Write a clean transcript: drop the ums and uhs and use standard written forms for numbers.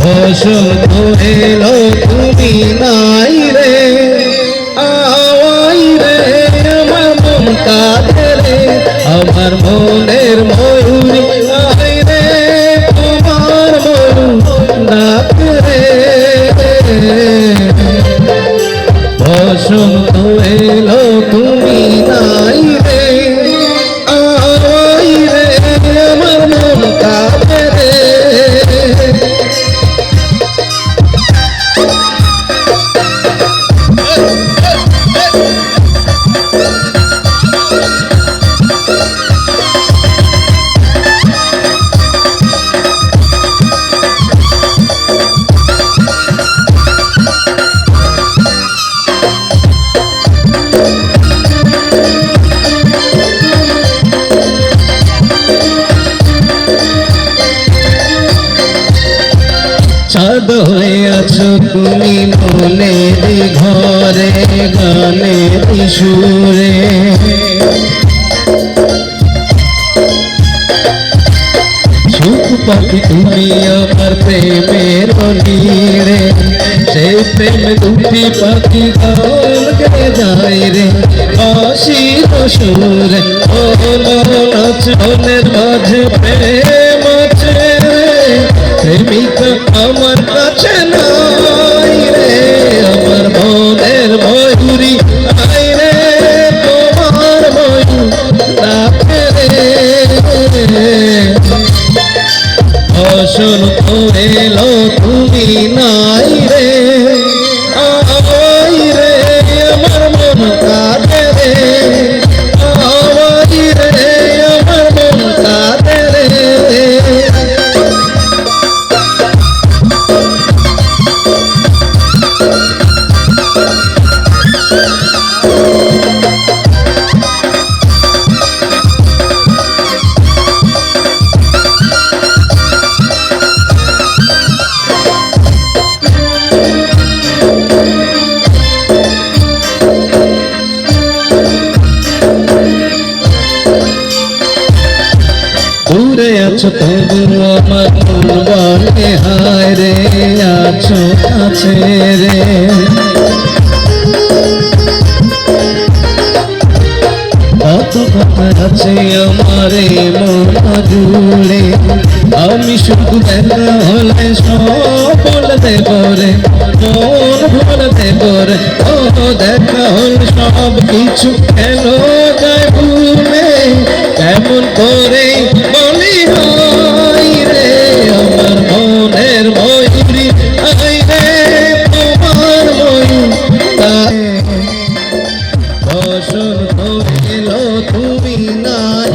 বসন্ত এলো তুমি নাই রে, আওয়াই রে আমার মন কাঁদে রে, আমার মনের ময়ূরী আই রে, তোমার ময়ূর ডাকে রে। বসন্ত এলো তুমি নাই রে, আওয়াই রে আমার মন কাঁদে রে। চাঁদ হয়ে আছো তুমি মনের ঘরে, গানের সুরে সুখ পাখি তুমি আমার প্রেমের নীড়ে, সেই প্রেম দুটি পাখি গান গে যায় রে, বাঁশির সুরে ও নাচনের মাঝে প্রেম আছে রে, প্রেমিকা আমার কাছে নাই রে, আমার মনের ময়ূরী আই রে, তোমার ময়ূর ডাকে রে। বসন্ত এলো তুমি নাই রে, আওয়াই রে আমার মন কাঁদে রে, আওয়াই রে আমার মন কাঁদে রে। দূরে আছো তবু আমার মন বলে হায় রে, আছো কাছে রে। কত কথা আছে আমার মন জুড়ে, আমি শুধু দেখা হলে সব বলতে পারে, মন বলতে পারে, ও দেখা হল সব কিছু কেন যায় ভুলে, কেমন করে বলি হাই রে, আমার মনের ময়ূরী আই রে, তোমার ময়ূর বসন্ত এলো তুমি নাই।